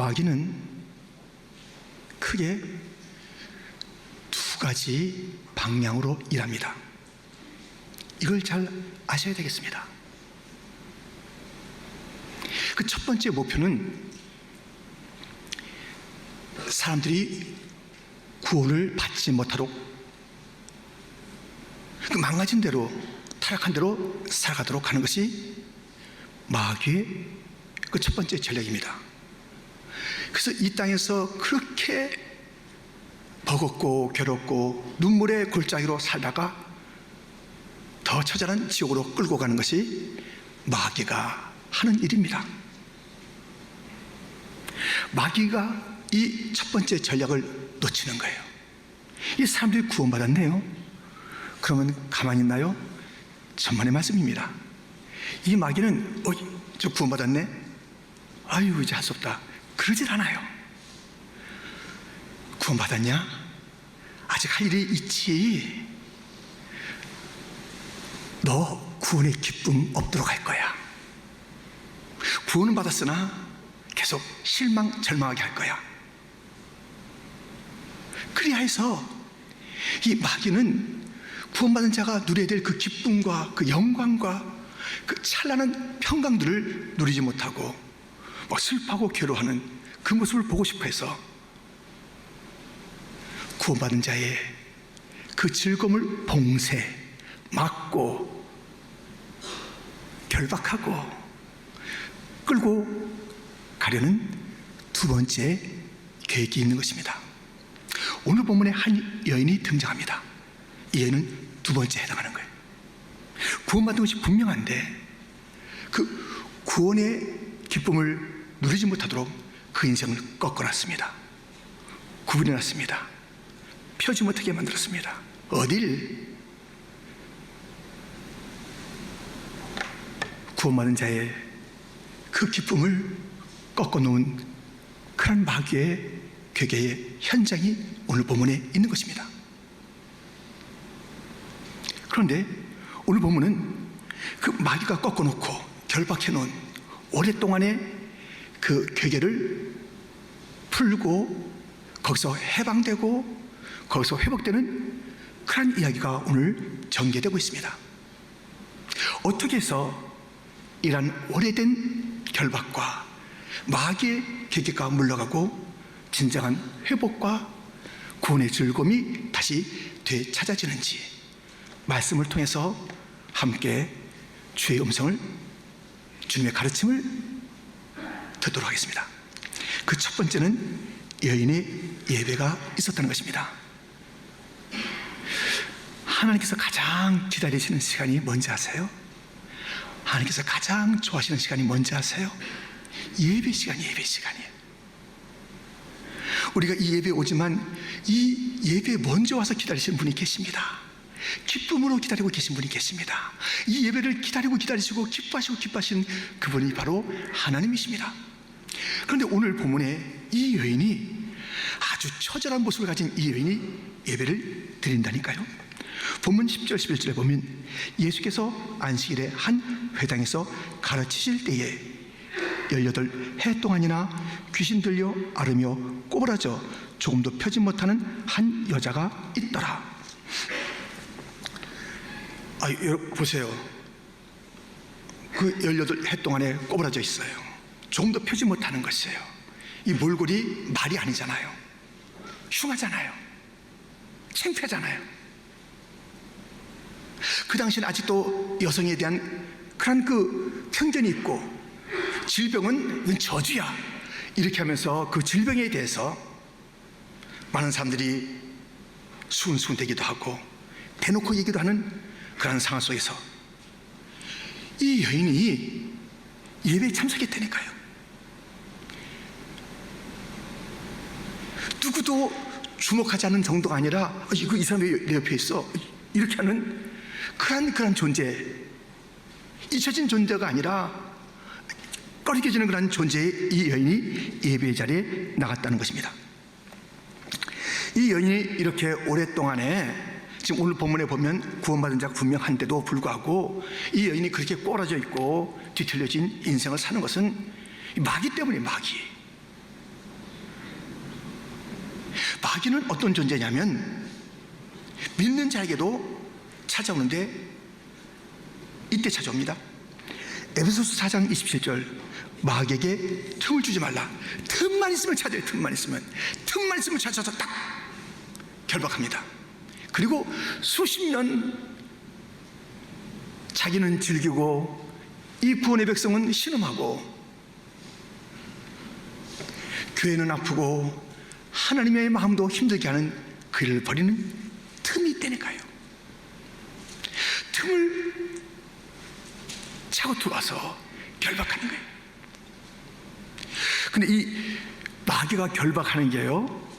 마귀는 크게 두 가지 방향으로 일합니다. 이걸 잘 아셔야 되겠습니다. 그 첫 번째 목표는 사람들이 구원을 받지 못하도록 그 망가진 대로, 타락한 대로 살아가도록 하는 것이 마귀의 그 첫 번째 전략입니다. 그래서 이 땅에서 그렇게 버겁고 괴롭고 눈물의 골짜기로 살다가 더 처절한 지옥으로 끌고 가는 것이 마귀가 하는 일입니다. 마귀가 이 첫 번째 전략을 놓치는 거예요. 이 사람들이 구원받았네요. 그러면 가만히 있나요? 천만의 말씀입니다. 이 마귀는 저 구원받았네? 아유, 이제 할 수 없다. 그러질 않아요. 구원받았냐? 아직 할 일이 있지. 너 구원의 기쁨 없도록 할 거야. 구원은 받았으나 계속 실망, 절망하게 할 거야. 그리하여서 이 마귀는 구원받은 자가 누려야 될 그 기쁨과 그 영광과 그 찬란한 평강들을 누리지 못하고 막 슬퍼하고 괴로워하는 그 모습을 보고 싶어 해서 구원받은 자의 그 즐거움을 봉쇄, 막고 결박하고 끌고 가려는 두 번째 계획이 있는 것입니다. 오늘 본문에 한 여인이 등장합니다. 이 여인은 두 번째에 해당하는 거예요. 구원받은 것이 분명한데 그 구원의 기쁨을 누리지 못하도록 그 인생을 꺾어놨습니다. 구분해놨습니다. 펴지 못하게 만들었습니다. 어딜? 구원받은 자의 그 기쁨을 꺾어놓은 그런 마귀의 괴계의 현장이 오늘 본문에 있는 것입니다. 그런데 오늘 본문은 그 마귀가 꺾어놓고 결박해놓은 오랫동안의 그 괴계를 풀고 거기서 해방되고 거기서 회복되는 그런 이야기가 오늘 전개되고 있습니다. 어떻게 해서 이런 오래된 결박과 마귀의 괴계가 물러가고 진정한 회복과 구원의 즐거움이 다시 되찾아지는지 말씀을 통해서 함께 주의 음성을, 주님의 가르침을 듣도록 하겠습니다. 그 첫 번째는 여인의 예배가 있었다는 것입니다. 하나님께서 가장 기다리시는 시간이 뭔지 아세요? 하나님께서 가장 좋아하시는 시간이 뭔지 아세요? 예배 시간이에요. 예배 시간이에요. 우리가 이 예배에 오지만 이 예배에 먼저 와서 기다리시는 분이 계십니다. 기쁨으로 기다리고 계신 분이 계십니다. 이 예배를 기다리시고 기뻐하시는 그분이 바로 하나님이십니다. 그런데 오늘 본문에 이 여인이 아주 처절한 모습을 가진 이 여인이 예배를 드린다니까요. 본문 10절 11절에 보면 예수께서 안식일에 한 회당에서 가르치실 때에 18해 동안이나 귀신 들려 앓으며 꼬부라져 조금도 펴지 못하는 한 여자가 있더라. 여러분 보세요. 그 18해 동안에 꼬부라져 있어요. 조금도 펴지 못하는 것이에요. 이 몰골이 말이 아니잖아요. 흉하잖아요. 창피하잖아요. 그 당시는 아직도 여성에 대한 그런 그 편견이 있고 질병은 저주야 이렇게 하면서 그 질병에 대해서 많은 사람들이 수군수군대기도 하고 대놓고 얘기도 하는 그런 상황 속에서 이 여인이 예배에 참석했다니까요. 누구도 주목하지 않는 정도가 아니라 이 사람이 내 옆에 있어 이렇게 하는 그런 존재, 잊혀진 존재가 아니라 꺼리게 지는 그런 존재의 이 여인이 예배 자리에 나갔다는 것입니다. 이 여인이 이렇게 오랫동안에 지금 오늘 본문에 보면 구원받은 자가 분명한데도 불구하고 이 여인이 그렇게 꼬라져 있고 뒤틀려진 인생을 사는 것은 마귀 때문에 마귀. 마귀는 어떤 존재냐면 믿는 자에게도 찾아오는데 이때 찾아옵니다. 에베소서 4장 27절, 마귀에게 틈을 주지 말라. 틈만 있으면 찾아요. 틈만 있으면 찾아서 딱 결박합니다. 그리고 수십 년 자기는 즐기고 이 구원의 백성은 신음하고 교회는 아프고 하나님의 마음도 힘들게 하는 그 일을 벌이는 틈이 있다니까요. 틈을 차고 들어와서 결박하는 거예요. 근데 이 마귀가 결박하는 게요,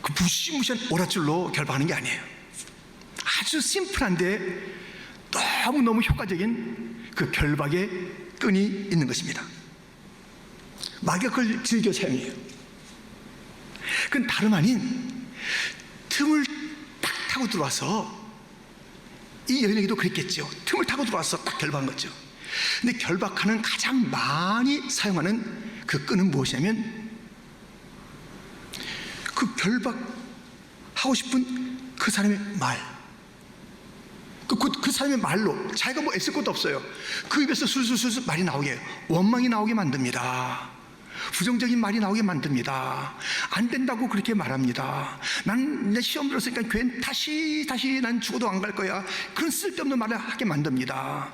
그 무시무시한 오랏줄로 결박하는 게 아니에요. 아주 심플한데 너무너무 효과적인 그 결박의 끈이 있는 것입니다. 마귀가 그걸 즐겨 사용해요. 그건 다름 아닌 틈을 딱 타고 들어와서, 이 여인에게도 그랬겠죠. 틈을 타고 들어와서 딱 결박한 거죠. 근데 결박하는 가장 많이 사용하는 그 끈은 무엇이냐면, 그 결박하고 싶은 그 사람의 말, 그 사람의 말로 자기가 뭐 애쓸 것도 없어요. 그 입에서 술술술 말이 나오게, 원망이 나오게 만듭니다. 부정적인 말이 나오게 만듭니다. 안 된다고 그렇게 말합니다. 난 시험 들었으니까 교회는 다시 난 죽어도 안 갈 거야. 그런 쓸데없는 말을 하게 만듭니다.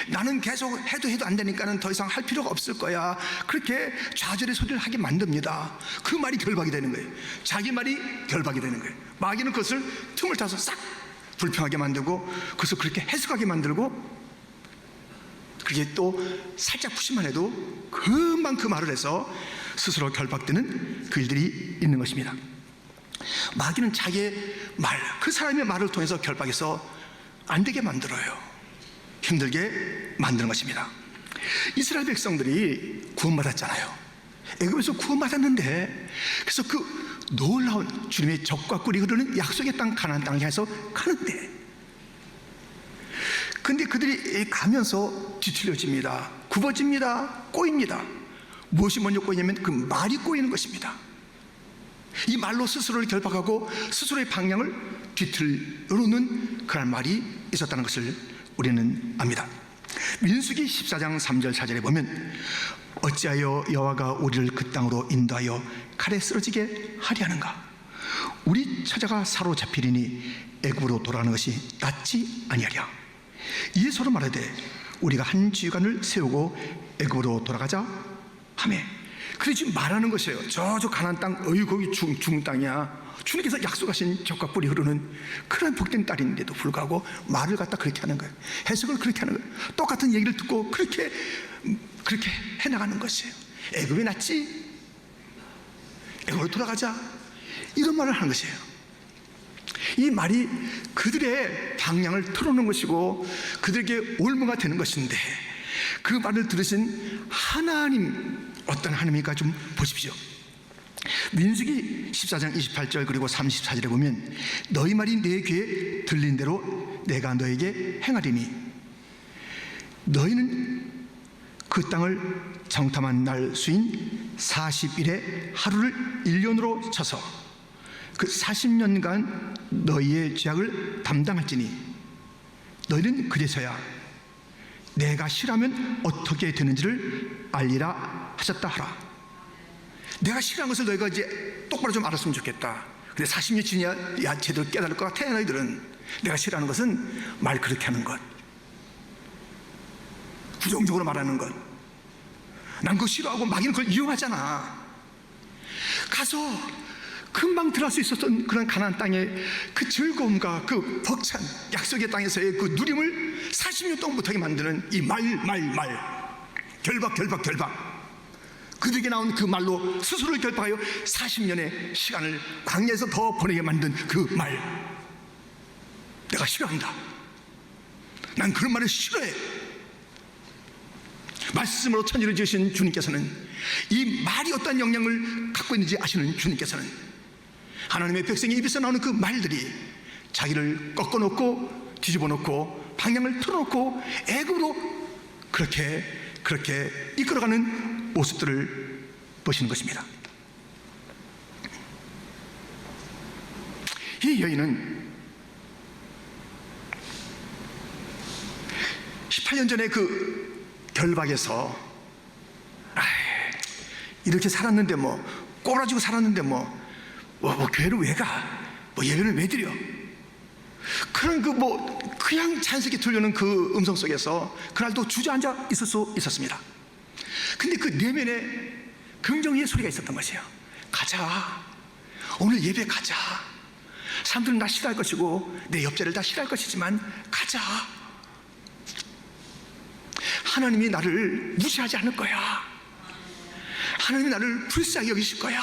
나는 계속 해도 안 되니까는 더 이상 할 필요가 없을 거야. 그렇게 좌절의 소리를 하게 만듭니다. 그 말이 결박이 되는 거예요. 자기 말이 결박이 되는 거예요. 마귀는 그것을 틈을 타서 싹 불평하게 만들고, 그것을 그렇게 해석하게 만들고, 그게 또 살짝 푸시만 해도 금방 그 말을 해서 스스로 결박되는 그 일들이 있는 것입니다. 마귀는 자기의 말, 그 사람의 말을 통해서 결박해서 안 되게 만들어요. 힘들게 만드는 것입니다. 이스라엘 백성들이 구원받았잖아요. 애굽에서 구원받았는데, 그래서 그 놀라운 주님의 적과 꿀이 흐르는 약속의 땅 가나안 땅을 향해서 가는데, 근데 그들이 가면서 뒤틀려집니다. 굽어집니다. 꼬입니다. 무엇이 먼저 꼬이냐면 그 말이 꼬이는 것입니다. 이 말로 스스로를 결박하고 스스로의 방향을 뒤틀어놓는 그런 말이 있었다는 것을 우리는 압니다. 민수기 14장 3절 4절에 보면, 어찌하여 여호와가 우리를 그 땅으로 인도하여 칼에 쓰러지게 하리 하는가? 우리 처자가 사로잡히리니 애굽으로 돌아가는 것이 낫지 아니하랴. 이에 서로 말하되 우리가 한 지휘관을 세우고 애굽으로 돌아가자 하매. 그래 지금 말하는 것이에요. 저 가나안 땅, 거기 죽은 땅이야. 주님께서 약속하신 젖과 꿀이 흐르는 그런 복된 딸인데도 불구하고 말을 갖다 그렇게 하는 거예요. 해석을 그렇게 하는 거예요. 똑같은 얘기를 듣고 그렇게 해나가는 것이에요. 애굽이 낫지, 애굽으로 돌아가자, 이런 말을 하는 것이에요. 이 말이 그들의 방향을 틀어놓는 것이고 그들에게 올무가 되는 것인데, 그 말을 들으신 하나님, 어떤 하나님일까 좀 보십시오. 민수기 14장 28절 그리고 34절에 보면, 너희 말이 내 귀에 들린 대로 내가 너에게 행하리니 너희는 그 땅을 정탐한 날 수인 40일의 하루를 1년으로 쳐서 그 40년간 너희의 죄악을 담당할지니 너희는 그래서야 내가 싫어하면 어떻게 되는지를 알리라 하셨다 하라. 내가 싫어하는 것을 너희가 이제 똑바로 좀 알았으면 좋겠다. 근데 40년 지나야 야 제대로 깨달을 것 같아. 너희들은 내가 싫어하는 것은 말 그렇게 하는 것, 부정적으로 말하는 것, 난 그거 싫어하고 마귀는 그걸 이용하잖아. 가서 금방 들어갈 수 있었던 그런 가나안 땅의 그 즐거움과 그 벅찬 약속의 땅에서의 그 누림을 40년 동안 못하게 만드는 이 말, 결박, 그들에게 나온 그 말로 스스로를 결박하여 40년의 시간을 광야에서 더 보내게 만든 그 말, 내가 싫어한다. 난 그런 말을 싫어해. 말씀으로 천지를 지으신 주님께서는 이 말이 어떤 영향을 갖고 있는지 아시는 주님께서는 하나님의 백성의 입에서 나오는 그 말들이 자기를 꺾어놓고 뒤집어놓고 방향을 틀어놓고 애굽으로 그렇게 이끌어가는 모습들을 보시는 것입니다. 이 여인은 18년 전에 그 결박에서 이렇게 살았는데 뭐 꼬라지고 살았는데 뭐 교회를 왜 가? 뭐 예배를 왜 드려? 그런 그냥 자연스럽게 들려오는 그 음성 속에서 그날도 주저앉아 있을 수 있었습니다. 근데 그 내면에 긍정의 소리가 있었던 것이에요. 가자. 오늘 예배 가자. 사람들은 나 싫어할 것이고 내 옆자리를 다 싫어할 것이지만 가자. 하나님이 나를 무시하지 않을 거야. 하나님이 나를 불쌍히 여기실 거야.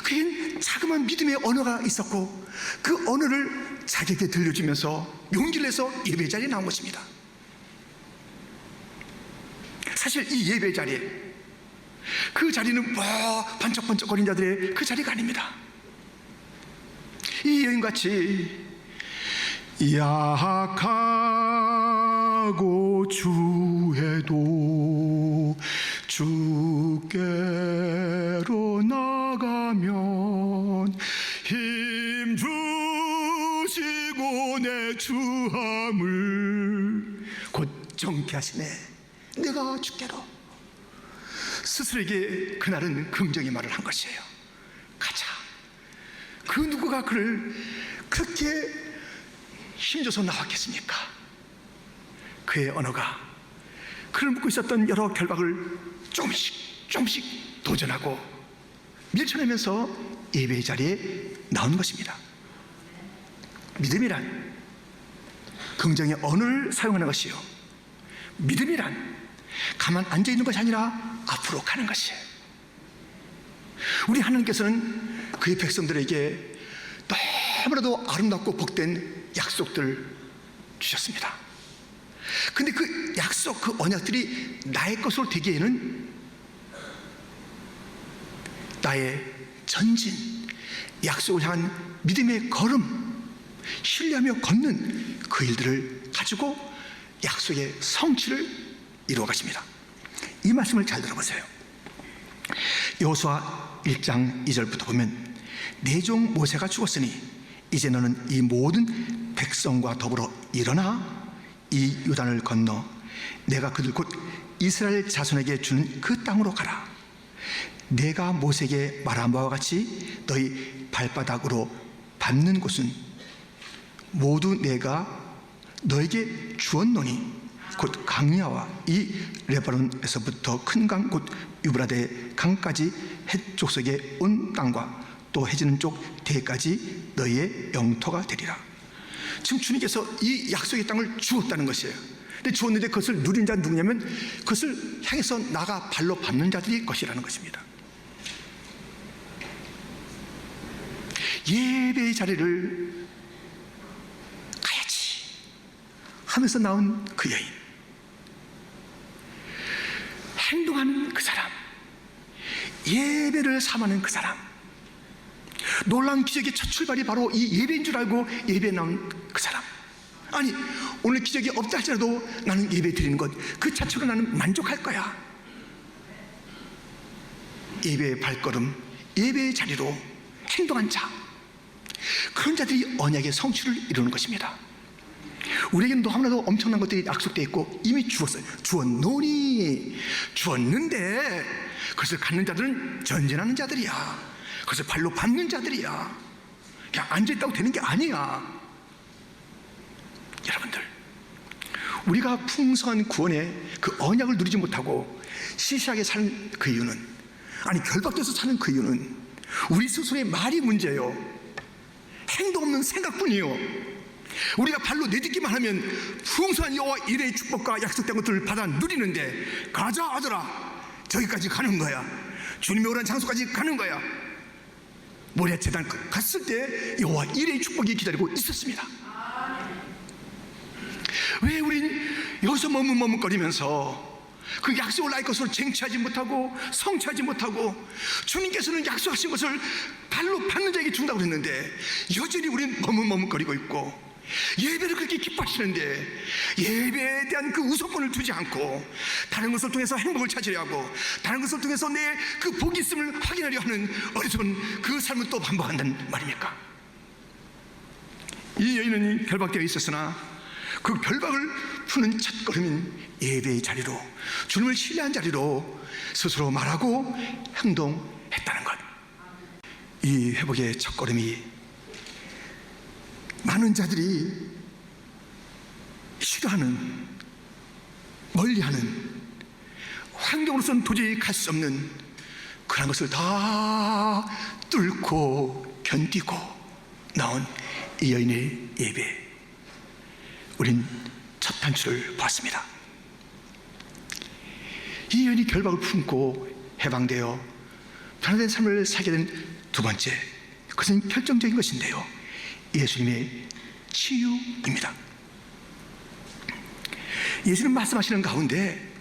그게 자그마한 믿음의 언어가 있었고 그 언어를 자기에게 들려주면서 용기를 내서 예배 자리에 나온 것입니다. 사실 이 예배 자리에 그 자리는 반짝반짝거리는 자들의 그 자리가 아닙니다. 이 여인같이 약하고 주해도 주께로 나가면 힘 주시고 내 주함을 곧정케 하시네. 내가 주께로. 스스로에게 그날은 긍정의 말을 한 것이에요. 가자. 그 누구가 그를 그렇게 힘줘서 나왔겠습니까? 그의 언어가 그를 묶고 있었던 여러 결박을 조금씩 도전하고 밀쳐내면서 예배의 자리에 나온 것입니다. 믿음이란 긍정의 언어를 사용하는 것이요, 믿음이란 가만 앉아있는 것이 아니라 앞으로 가는 것이에요. 우리 하나님께서는 그의 백성들에게 너무나도 아름답고 복된 약속들 주셨습니다. 근데 그 약속, 그 언약들이 나의 것으로 되기에는 나의 전진, 약속을 향한 믿음의 걸음, 신뢰하며 걷는 그 일들을 가지고 약속의 성취를 이루어 가십니다. 이 말씀을 잘 들어보세요. 여호수아 1장 2절부터 보면 내 종 모세가 죽었으니 이제 너는 이 모든 백성과 더불어 일어나 이 요단을 건너 내가 그들 곧 이스라엘 자손에게 주는 그 땅으로 가라. 내가 모세에게 말한 바와 같이 너희 발바닥으로 밟는 곳은 모두 내가 너에게 주었노니 곧 강야와 이 레바논에서부터 큰 강 곧 유브라데 강까지 해쪽 속에 온 땅과 또 해지는 쪽 대까지 너희의 영토가 되리라. 지금 주님께서 이 약속의 땅을 주었다는 것이에요. 근데 주었는데 그것을 누린 자는 누구냐면 그것을 향해서 나가 발로 밟는 자들이 것이라는 것입니다. 예배의 자리를 가야지 하면서 나온 그 여인, 행동하는 그 사람, 예배를 삼하는 그 사람, 놀라운 기적의 첫 출발이 바로 이 예배인 줄 알고 예배에 나온 그 사람. 아니, 오늘 기적이 없다 할지라도 나는 예배 드리는 것 그 자체로 나는 만족할 거야. 예배의 발걸음, 예배의 자리로 행동한 자, 그런 자들이 언약의 성취를 이루는 것입니다. 우리에게는 너무나도 엄청난 것들이 약속되어 있고 이미 주었어요. 주었는데 그것을 갖는 자들은 전진하는 자들이야. 그것을 발로 밟는 자들이야. 그냥 앉아있다고 되는 게 아니야. 여러분들, 우리가 풍성한 구원의 그 언약을 누리지 못하고 시시하게 사는 그 이유는, 아니 결박돼서 사는 그 이유는 우리 스스로의 말이 문제예요. 행동 없는 생각뿐이요. 우리가 발로 내딛기만 하면 풍성한 여호와 이레의 축복과 약속된 것들을 받아 누리는데, 가자 아들아, 저기까지 가는 거야. 주님이 오란 장소까지 가는 거야. 모리아 제단 갔을 때 여호와 이레의 축복이 기다리고 있었습니다. 왜 우린 여기서 머뭇머뭇거리면서 그 약속을 나의 것으로 쟁취하지 못하고 성취하지 못하고, 주님께서는 약속하신 것을 발로 밟는 자에게 준다고 그랬는데 여전히 우리는 머뭇머뭇거리고 있고, 예배를 그렇게 기뻐하시는데 예배에 대한 그 우선권을 두지 않고 다른 것을 통해서 행복을 찾으려 하고 다른 것을 통해서 내 그 복이 있음을 확인하려 하는 어리석은 그 삶을 또 반복한다는 말입니까? 이 여인은 결박되어 있었으나 그 결박을 푸는 첫걸음인 예배의 자리로, 주님을 신뢰한 자리로 스스로 말하고 행동했다는 것. 이 회복의 첫걸음이 많은 자들이 싫어하는, 멀리하는, 환경으로서는 도저히 갈 수 없는 그런 것을 다 뚫고 견디고 나온 이 여인의 예배, 우린 첫 단추를 보았습니다. 이 여인이 결박을 품고 해방되어 변화된 삶을 살게 된 두 번째, 그것은 결정적인 것인데요, 예수님의 치유입니다. 예수님 말씀하시는 가운데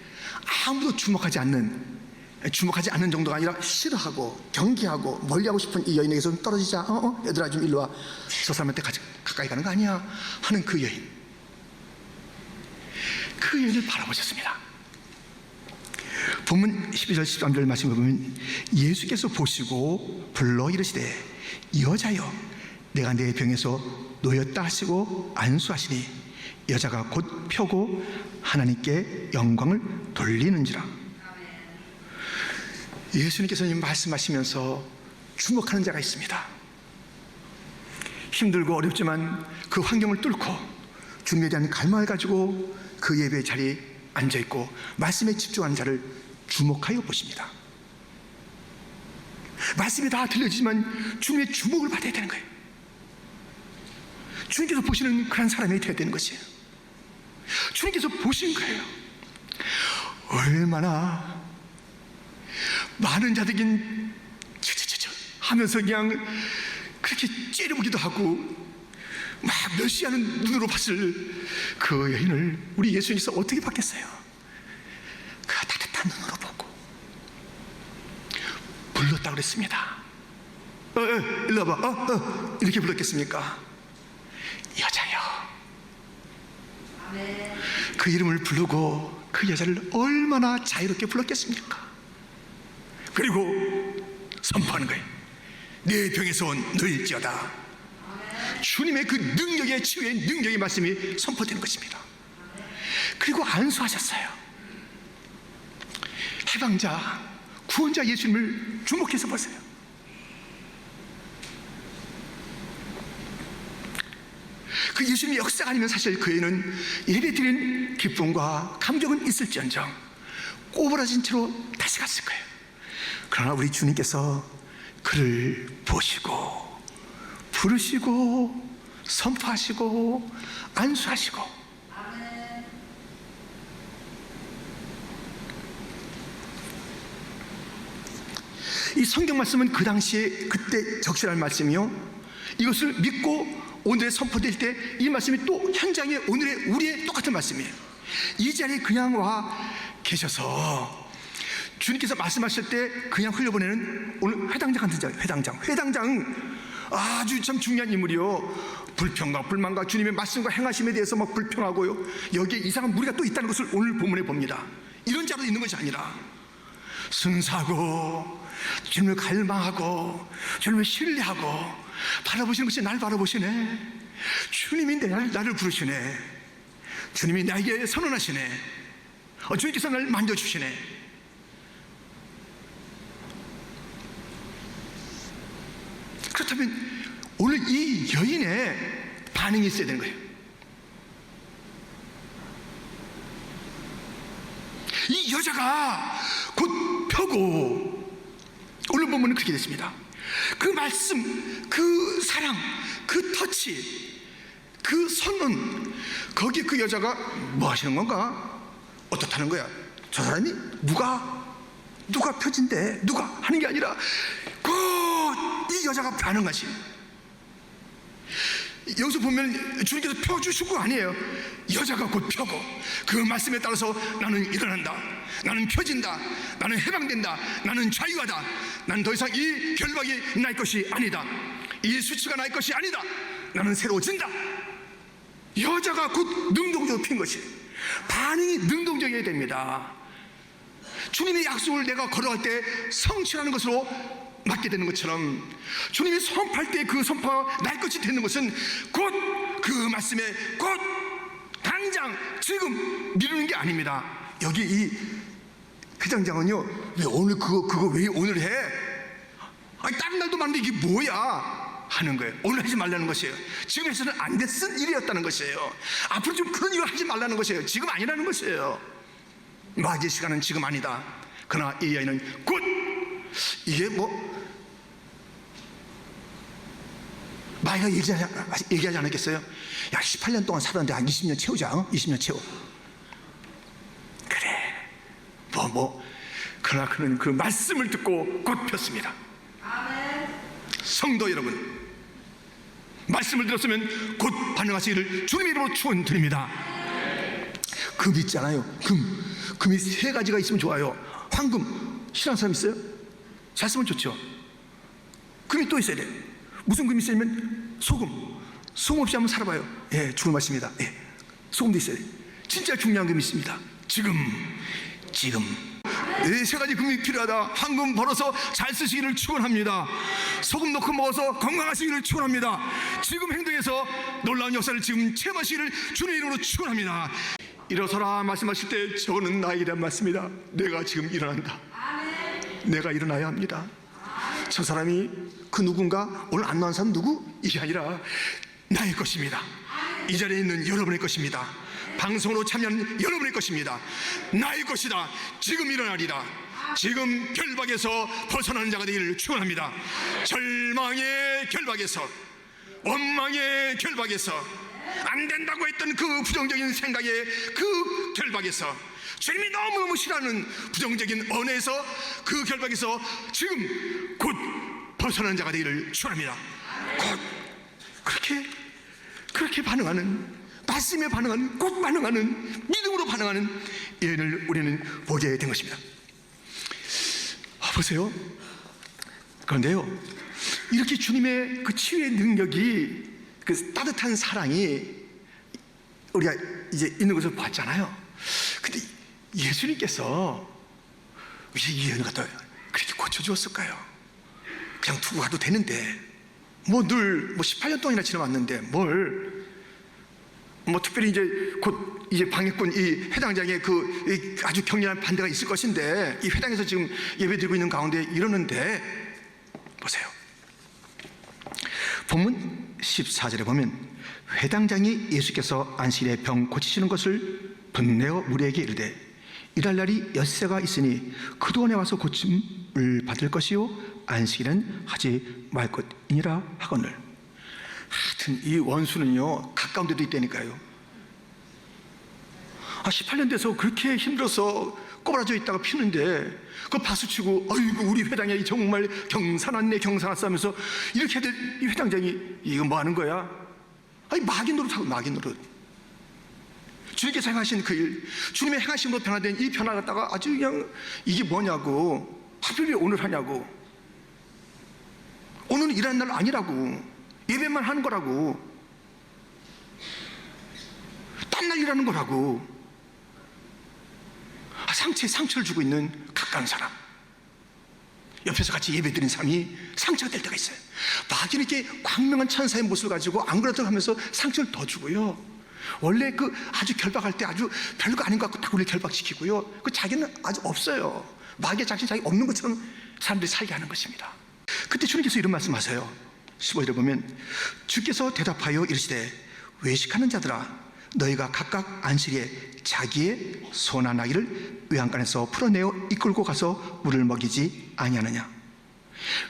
아무도 주목하지 않는 정도가 아니라 싫어하고 경계하고 멀리하고 싶은 이 여인에게서 좀 떨어지자. 얘들아 좀 일로 와, 저 사람한테 가까이 가는 거 아니야 하는 그 여인, 그 여인을 바라보셨습니다. 본문 12절 13절 말씀을 보면 예수께서 보시고 불러 이르시되 여자여 내가 내 병에서 놓였다 하시고 안수하시니 여자가 곧 펴고 하나님께 영광을 돌리는지라. 예수님께서는 말씀하시면서 주목하는 자가 있습니다. 힘들고 어렵지만 그 환경을 뚫고 주님에 대한 갈망을 가지고 그 예배의 자리에 앉아있고 말씀에 집중하는 자를 주목하여 보십니다. 말씀이 다 들려지지만 주님의 주목을 받아야 되는 거예요. 주님께서 보시는 그런 사람이 되어야 되는 것이에요. 주님께서 보신 거예요. 얼마나 많은 자들긴 하면서 그냥 그렇게 째려보기도 하고 막 멸시하는 눈으로 봤을 그 여인을 우리 예수님께서 어떻게 봤겠어요? 그 따뜻한 눈으로 보고 불렀다고 그랬습니다. 일로 와봐. 이렇게 불렀겠습니까? 여자여. 그 이름을 부르고 그 여자를 얼마나 자유롭게 불렀겠습니까? 그리고 선포하는 거예요. 내 병에서 온 너일지어다. 주님의 그 능력의, 치유의 능력의 말씀이 선포되는 것입니다. 그리고 안수하셨어요. 해방자, 구원자 예수님을 주목해서 보세요. 그 예수님의 역사가 아니면 사실 그 애는 예배드리는 기쁨과 감격은 있을지언정 꼬부라진 채로 다시 갔을 거예요. 그러나 우리 주님께서 그를 보시고 부르시고 선포하시고 안수하시고, 이 성경 말씀은 그 당시에 그때 적실한 말씀이요, 이것을 믿고 오늘에 선포될 때 이 말씀이 또 현장에 오늘의 우리의 똑같은 말씀이에요. 이 자리에 그냥 와 계셔서 주님께서 말씀하실 때 그냥 흘려보내는, 오늘 회당장 같은 자예요. 회당장 아주 참 중요한 인물이요. 불평과 불만과 주님의 말씀과 행하심에 대해서 막 불평하고요, 여기에 이상한 무리가 또 있다는 것을 오늘 본문에 봅니다. 이런 자로 있는 것이 아니라 순수하고 주님을 갈망하고 주님을 신뢰하고 바라보시는 것이 날 바라보시네. 주님이 나를 부르시네. 주님이 나에게 선언하시네. 주님께서 나를 만져주시네. 그렇다면 오늘 이 여인의 반응이 있어야 되는 거예요. 이 여자가 곧 펴고, 오늘 본문은 그렇게 됐습니다. 그 말씀, 그 사랑, 그 터치, 그 선언, 거기에 그 여자가 뭐 하시는 건가? 어떻다는 거야? 저 사람이 누가 펴진대, 누가 하는 게 아니라 곧 이 여자가 반응하시. 여기서 보면 주님께서 펴주신 거 아니에요. 여자가 곧 펴고 그 말씀에 따라서 나는 일어난다, 나는 펴진다, 나는 해방된다, 나는 자유하다, 나는 더 이상 이 결박이 나의 것이 아니다, 이 수치가 나의 것이 아니다, 나는 새로워진다. 여자가 곧 능동적으로 핀 것이, 반응이 능동적이어야 됩니다. 주님의 약속을 내가 걸어갈 때 성취하는 것으로 맞게 되는 것처럼 주님이 선포할 때 그 선포가 날 것이 되는 것은 곧 그 말씀에 곧 당장 지금 미루는 게 아닙니다. 여기 이 회장장은요, 왜 오늘 그거 왜 오늘 해? 아니 다른 날도 많은데 이게 뭐야? 하는 거예요. 오늘 하지 말라는 것이에요. 지금 해서는 안 됐은 일이었다는 것이에요. 앞으로 좀 그런 일을 하지 말라는 것이에요. 지금 아니라는 것이에요. 맞이의 시간은 지금 아니다. 그러나 이 아이는 곧, 이게 마이가 얘기하지 않았겠어요? 야, 18년 동안 살았는데 한 20년 채우자. 20년 채워. 그래. 그러나 그는 그 말씀을 듣고 곧 폈습니다. 아멘. 성도 여러분, 말씀을 들었으면 곧 반응하시기를 주님의 이름으로 축원드립니다. 금 있잖아요. 금이 세 가지가 있으면 좋아요. 황금 싫어하는 사람 있어요? 잘 쓰면 좋죠. 금이 또 있어야 돼. 무슨 금이 있으면 소금 없이 한번 살아봐요. 예, 죽을 말씀입니다. 예, 소금도 있어야 돼. 진짜 중요한 금이 있습니다. 지금 이 세 가지 금이 필요하다. 황금 벌어서 잘 쓰시기를 축원합니다. 소금 넣고 먹어서 건강하시기를 축원합니다. 지금 행동에서 놀라운 역사를 지금 체험하시기를 주님의 이름으로 축원합니다. 일어서라 말씀하실 때 저는 나에게 대한 말씀이다. 내가 지금 일어난다. 내가 일어나야 합니다. 저 사람이 그 누군가, 오늘 안 나온 사람 누구? 이게 아니라 나의 것입니다. 이 자리에 있는 여러분의 것입니다. 방송으로 참여하는 여러분의 것입니다. 나의 것이다. 지금 일어나리다. 지금 결박에서 벗어나는 자가 되기를 축원합니다. 절망의 결박에서, 원망의 결박에서, 안 된다고 했던 그 부정적인 생각의 그 결박에서, 주님이 너무너무 싫어하는 부정적인 언어에서, 그 결박에서 지금 곧 벗어나는 자가 되기를 축원합니다. 곧 그렇게 반응하는, 말씀에 반응하는, 곧 반응하는, 믿음으로 반응하는 예언을 우리는 보게 된 것입니다. 보세요. 그런데요, 이렇게 주님의 그 치유의 능력이, 그 따뜻한 사랑이 우리가 이제 있는 것을 봤잖아요. 근데 예수님께서 왜 이 예언을 갖다 그렇게 고쳐주었을까요? 그냥 두고 가도 되는데, 늘 18년 동안이나 지나왔는데 특별히 이제 곧 이제 방해꾼 이 회당장의 그 아주 격렬한 반대가 있을 것인데, 이 회당에서 지금 예배 드리고 있는 가운데 이러는데, 보세요. 본문 14절에 보면, 회당장이 예수께서 안식일에 병 고치시는 것을 번내어 무리에게 이르되, 일할 날이 엿새가 있으니 그동안에 와서 고침을 받을 것이요 안식일은 하지 말 것이니라 하거늘. 하여튼 이 원수는요, 가까운 데도 있다니까요. 18년 돼서 그렇게 힘들어서 꼬부라져 있다가 피는데, 그 박수치고 아이고 우리 회당이 정말 경사났네 경사났어 하면서 이렇게 될 이 회당장이 이거 뭐 하는 거야? 아니 마귀 노릇하고 마귀 노릇. 주님께서 행하신 그 일, 주님의 행하심으로 변화된 이 변화 갖다가 아주 그냥 이게 뭐냐고, 하필 왜 오늘 하냐고, 오늘은 일하는 날 아니라고, 예배만 하는 거라고, 딴 날 일하는 거라고. 상처에 상처를 주고 있는 가까운 사람, 옆에서 같이 예배 드린 사람이 상처가 될 때가 있어요. 마귀는 이렇게 광명한 천사의 모습을 가지고 안 그렇다고 하면서 상처를 더 주고요, 원래 그 아주 결박할 때 아주 별거 아닌 것 같고 딱 우리를 결박시키고요, 그 자기는 아주 없어요. 마귀의 자기 없는 것처럼 사람들이 살게 하는 것입니다. 그때 주님께서 이런 말씀하세요. 15절에 보면, 주께서 대답하여 이르시되, 외식하는 자들아, 너희가 각각 안식일에 자기의 소나 나귀를 외양간에서 풀어내어 이끌고 가서 물을 먹이지 아니하느냐.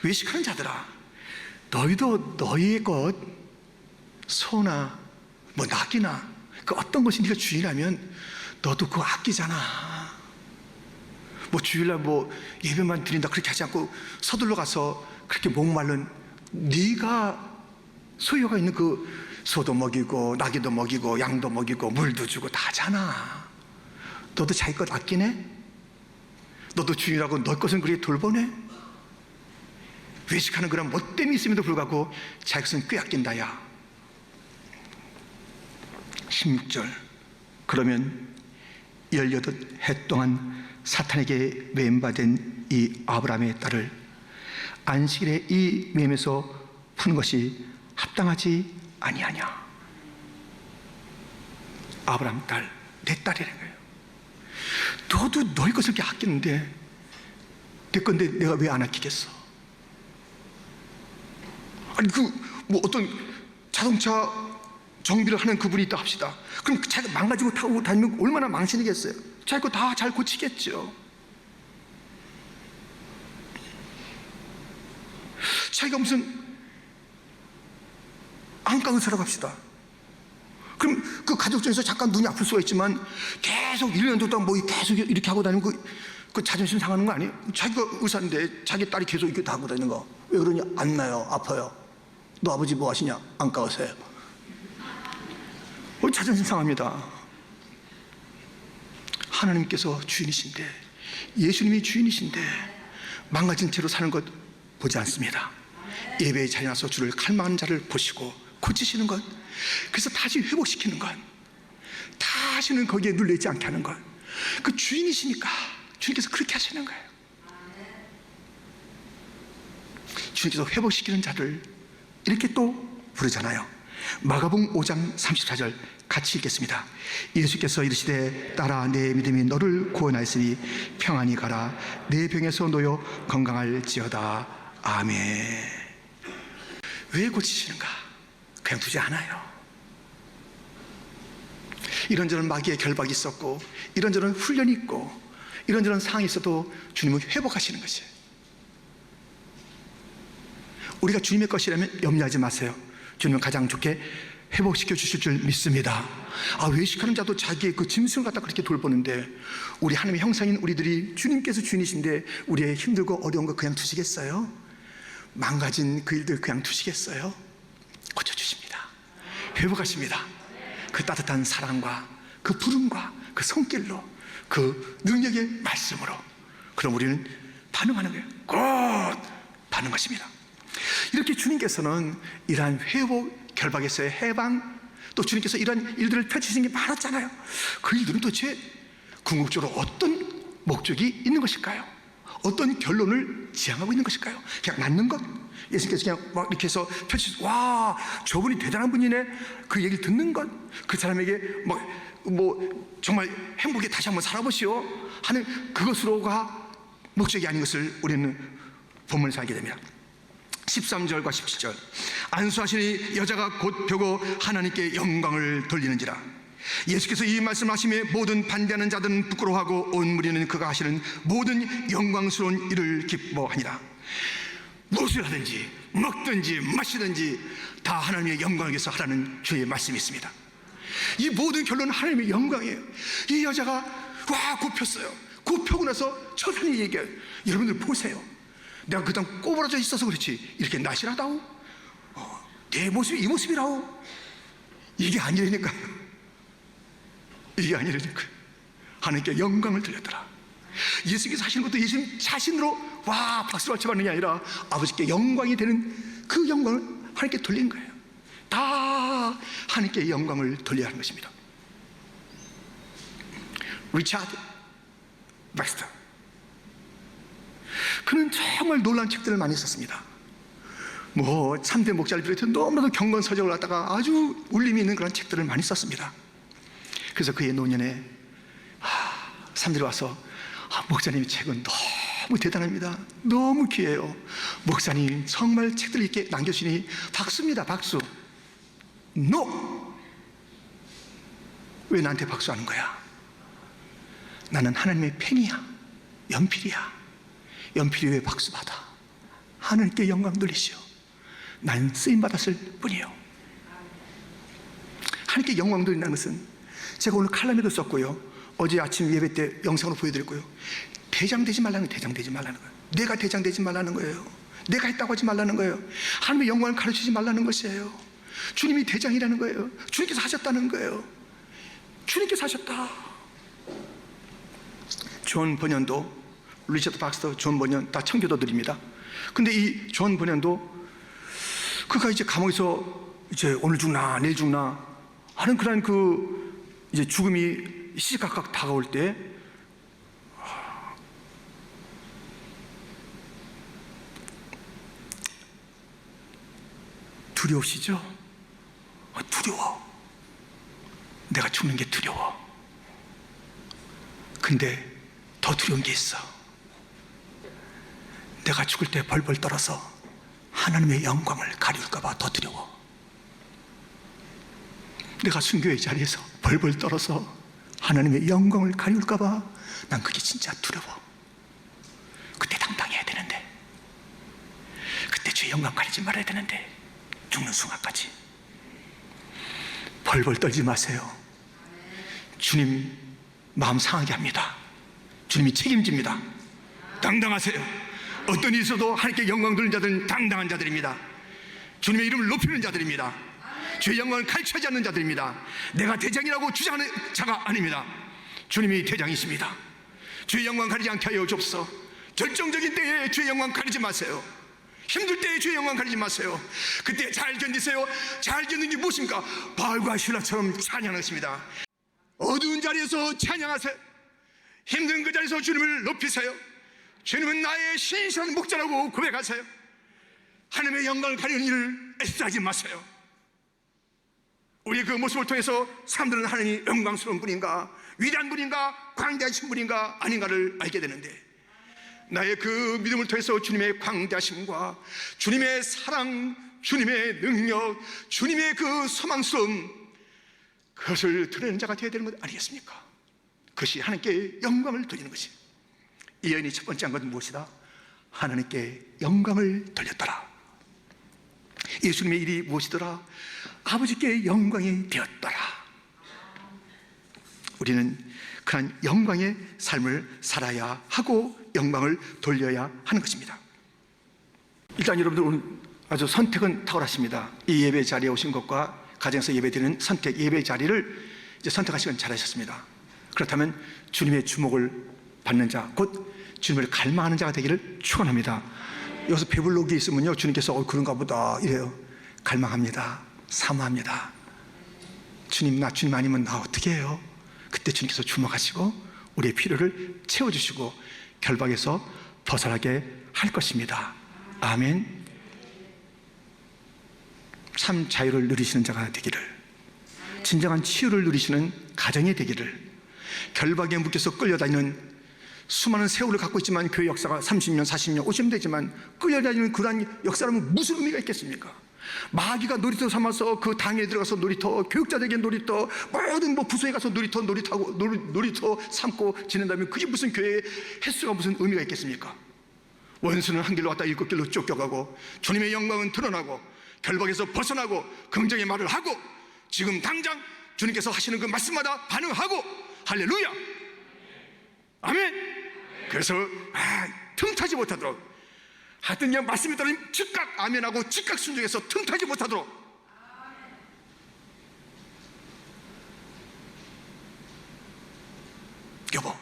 외식하는 자들아, 너희도 너희의 것, 소나 나귀나 그 어떤 것이 네가 주인하면 너도 그거 아끼잖아. 주일날 예배만 드린다 그렇게 하지 않고 서둘러 가서 그렇게 목마른 네가 소유가 있는 그 소도 먹이고 나귀도 먹이고 양도 먹이고 물도 주고 다 하잖아. 너도 자기 것 아끼네? 너도 주인이라고 너 것은 그렇게 돌보네? 외식하는 그런 못됨이 있음에도 불구하고 자기 것은 꽤 아낀다. 야 16절, 그러면 18해 동안 사탄에게 매임받은 이 아브라함의 딸을 안식일에 이 매임에서 푸는 것이 합당하지 아니하냐. 아브라함 딸, 내 딸이라는 거예요. 너도 너희 것을 이렇게 아끼는데 내 건데 내가 왜 안 아끼겠어? 아니 뭐 어떤 자동차 정비를 하는 그분이 있다 합시다. 그럼 자기가 망가지고 타고 다니면 얼마나 망신이겠어요? 자기 거 다 잘 고치겠죠. 자기가 무슨 안과 의사라고 합시다. 그럼 그 가족 중에서 잠깐 눈이 아플 수가 있지만 계속 1년 동안 뭐 계속 이렇게 하고 다니면 그 자존심 상하는 거 아니에요? 자기가 의사인데 자기 딸이 계속 이렇게 다 하고 다니는 거 왜 그러냐? 안 나요, 아파요. 너 아버지 뭐 하시냐? 안과 의사예요. 자존심 상합니다. 하나님께서 주인이신데, 예수님이 주인이신데 망가진 채로 사는 것 보지 않습니다. 예배의 자리에 나서 주를 갈망하는 자를 보시고 고치시는 것, 그래서 다시 회복시키는 것, 다시는 거기에 눌려있지 않게 하는 것, 그 주인이시니까 주님께서 그렇게 하시는 거예요. 주님께서 회복시키는 자를 이렇게 또 부르잖아요. 마가복음 5장 34절 같이 읽겠습니다. 예수께서 이르시되 딸아 내 믿음이 너를 구원하였으니 평안히 가라 내 병에서 놓여 건강할지어다. 아멘. 왜 고치시는가? 그냥 두지 않아요. 이런저런 마귀의 결박이 있었고 이런저런 훈련이 있고 이런저런 상황이 있어도 주님은 회복하시는 것이에요. 우리가 주님의 것이라면 염려하지 마세요. 주님은 가장 좋게 회복시켜 주실 줄 믿습니다. 외식하는 자도 자기의 그 짐승을 갖다 그렇게 돌보는데 우리 하나님의 형상인 우리들이 주님께서 주인이신데 우리의 힘들고 어려운 거 그냥 두시겠어요? 망가진 그 일들 그냥 두시겠어요? 고쳐주십니다. 회복하십니다. 그 따뜻한 사랑과 그 부름과 그 손길로 그 능력의 말씀으로 그럼 우리는 반응하는 거예요. 곧 반응하십니다. 이렇게 주님께서는 이러한 회복, 결박에서의 해방, 또 주님께서 이러한 일들을 펼치신 게 많았잖아요. 그 일들은 도대체 궁극적으로 어떤 목적이 있는 것일까요? 어떤 결론을 지향하고 있는 것일까요? 그냥 맞는 것? 예수님께서 그냥 막 이렇게 해서 와 저분이 대단한 분이네 그 얘기를 듣는 것? 그 사람에게 뭐 정말 행복에 다시 한번 살아보시오 하는 그것으로가 목적이 아닌 것을 우리는 본문에서 알게 됩니다. 13절과 17절 안수하시니 여자가 곧 벼고 하나님께 영광을 돌리는지라. 예수께서 이 말씀하심에 모든 반대하는 자들은 부끄러워하고 온 무리는 그가 하시는 모든 영광스러운 일을 기뻐하니라. 무엇을 하든지 먹든지 마시든지 다 하나님의 영광을 위해서 하라는 주의 말씀이 있습니다. 이 모든 결론은 하나님의 영광이에요. 이 여자가 곧 폈어요. 곧 펴고 나서 천사님이 얘기해요. 여러분들 보세요. 내가 그동안 꼬부라져 있어서 그렇지 이렇게 날씬하다고? 내 모습이 이 모습이라고? 이게 아니라니까요. 이게 아니라니까요. 하나님께 영광을 돌렸더라. 예수님께서 하시는 것도 예수님 자신으로 박수를 쳐받는 게 아니라 아버지께 영광이 되는 그 영광을 하나님께 돌린 거예요. 다 하나님께 영광을 돌려야 하는 것입니다. 리차드 박스터, 그는 정말 놀라운 책들을 많이 썼습니다. 뭐 참된 목자를 비롯해 너무나도 경건서적을 갖다가 아주 울림이 있는 그런 책들을 많이 썼습니다. 그래서 그의 노년에 사람들이 와서 목사님의 책은 너무 대단합니다. 너무 귀해요. 목사님 정말 책들을 이렇게 남겨주시니 박수입니다. 박수. NO! 왜 나한테 박수하는 거야? 나는 하나님의 펜이야. 연필이야. 연필이 왜 박수받아? 하나님께 영광 돌리시오. 나는 쓰임받았을 뿐이요. 하나님께 영광 돌린다는 것은 제가 오늘 칼럼에도 썼고요, 어제 아침 예배 때 영상으로 보여드렸고요, 대장되지 말라는 거예요. 대장되지 말라는 거예요. 내가 대장되지 말라는 거예요. 내가 했다고 하지 말라는 거예요. 하나님의 영광을 가르치지 말라는 것이에요. 주님이 대장이라는 거예요. 주님께서 하셨다는 거예요. 주님께서 하셨다. 존 번연도, 리처드 박스터, 존 번연 다 청교도들입니다. 근데 이 존 번연도 그가 이제 감옥에서 이제 오늘 죽나 내일 죽나 하는 그런 이제 죽음이 시시각각 다가올 때 두려우시죠? 두려워. 내가 죽는 게 두려워. 근데 더 두려운 게 있어. 내가 죽을 때 벌벌 떨어서 하나님의 영광을 가리울까 봐 더 두려워. 내가 순교의 자리에서 벌벌 떨어서 하나님의 영광을 가리울까 봐 난 그게 진짜 두려워. 그때 당당해야 되는데, 그때 주의 영광 가리지 말아야 되는데, 죽는 순간까지 벌벌 떨지 마세요. 주님 마음 상하게 합니다. 주님이 책임집니다. 당당하세요. 어떤 일이 있어도 하나님께 영광 돌리는 자들은 당당한 자들입니다. 주님의 이름을 높이는 자들입니다. 주의 영광을 갈취하지 않는 자들입니다. 내가 대장이라고 주장하는 자가 아닙니다. 주님이 대장이십니다. 주의 영광 가리지 않게 하여 주옵소서. 결정적인 때에 주의 영광 가리지 마세요. 힘들 때에 주의 영광 가리지 마세요. 그때 잘 견디세요. 잘 견디는 게 무엇입니까? 바울과 실라처럼 찬양하십니다. 어두운 자리에서 찬양하세요. 힘든 그 자리에서 주님을 높이세요. 주님은 나의 신실한 목자라고 고백하세요. 하나님의 영광을 가리는 일을 애쓰지 마세요. 우리의 그 모습을 통해서 사람들은 하나님이 영광스러운 분인가, 위대한 분인가, 광대하신 분인가 아닌가를 알게 되는데, 나의 그 믿음을 통해서 주님의 광대하심과 주님의 사랑, 주님의 능력, 주님의 그 소망스러움, 그것을 드러내는 자가 되어야 되는 것 아니겠습니까? 그것이 하나님께 영광을 돌리는 것이. 이 여인이 첫 번째 한 것은 무엇이다? 하나님께 영광을 돌렸더라. 예수님의 일이 무엇이더라? 아버지께 영광이 되었더라. 우리는 그런 영광의 삶을 살아야 하고 영광을 돌려야 하는 것입니다. 일단 여러분들 오늘 아주 선택은 탁월하십니다. 이 예배 자리에 오신 것과 가정에서 예배드리는 선택, 예배 자리를 이제 선택하시면 잘하셨습니다. 그렇다면 주님의 주목을 받는 자, 곧 주님을 갈망하는 자가 되기를 축원합니다. 여기서 배불러 게 있으면요, 주님께서 그런가 보다 이래요. 갈망합니다. 사모합니다. 주님, 나 주님 아니면 나 어떻게 해요? 그때 주님께서 주목하시고 우리의 필요를 채워주시고 결박에서 벗어나게 할 것입니다. 아멘. 참 자유를 누리시는 자가 되기를, 진정한 치유를 누리시는 가정이 되기를, 결박에 묶여서 끌려다니는 수많은 세월을 갖고 있지만 교회 역사가 30년, 40년, 50년 되지만 끌려다니는 그러한 역사라면 무슨 의미가 있겠습니까? 마귀가 놀이터 삼아서 그 당에 들어가서 놀이터, 교육자들에게 놀이터, 모든 부서에 가서 놀이터 삼고 지낸다면 그게 무슨 교회의 횟수가 무슨 의미가 있겠습니까? 원수는 한 길로 왔다 일곱 길로 쫓겨가고 주님의 영광은 드러나고 결박에서 벗어나고 긍정의 말을 하고 지금 당장 주님께서 하시는 그 말씀마다 반응하고 할렐루야, 아멘. 그래서 틈타지 못하도록, 하여튼 그냥 말씀이 떨어지면 즉각 아멘하고 즉각 순종해서 틈타지 못하도록. 여보,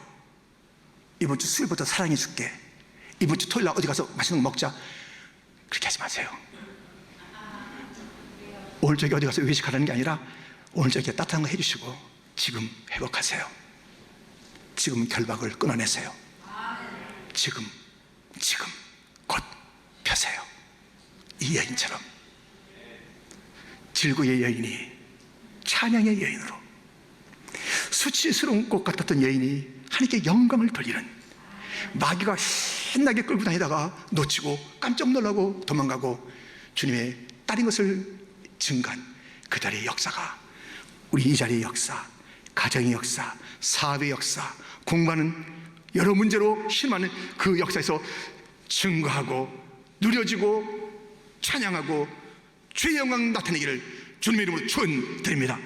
이번 주 수요일부터 사랑해 줄게. 이번 주 토요일 날 어디 가서 맛있는 거 먹자. 그렇게 하지 마세요. 오늘 저기 어디 가서 외식하라는 게 아니라 오늘 저기 따뜻한 거 해주시고 지금 회복하세요. 지금 결박을 끊어내세요. 지금 곧 펴세요. 이 여인처럼 질구의 여인이 찬양의 여인으로, 수치스러운 꽃 같았던 여인이 하나님께 영광을 돌리는, 마귀가 신나게 끌고 다니다가 놓치고 깜짝 놀라고 도망가고 주님의 딸인 것을 증거한 그 자리의 역사가 우리 이 자리의 역사, 가정의 역사, 사업의 역사, 공부하는 여러 문제로 실망하는 그 역사에서 증거하고 누려지고 찬양하고 주의 영광 나타내기를 주님의 이름으로 축원드립니다.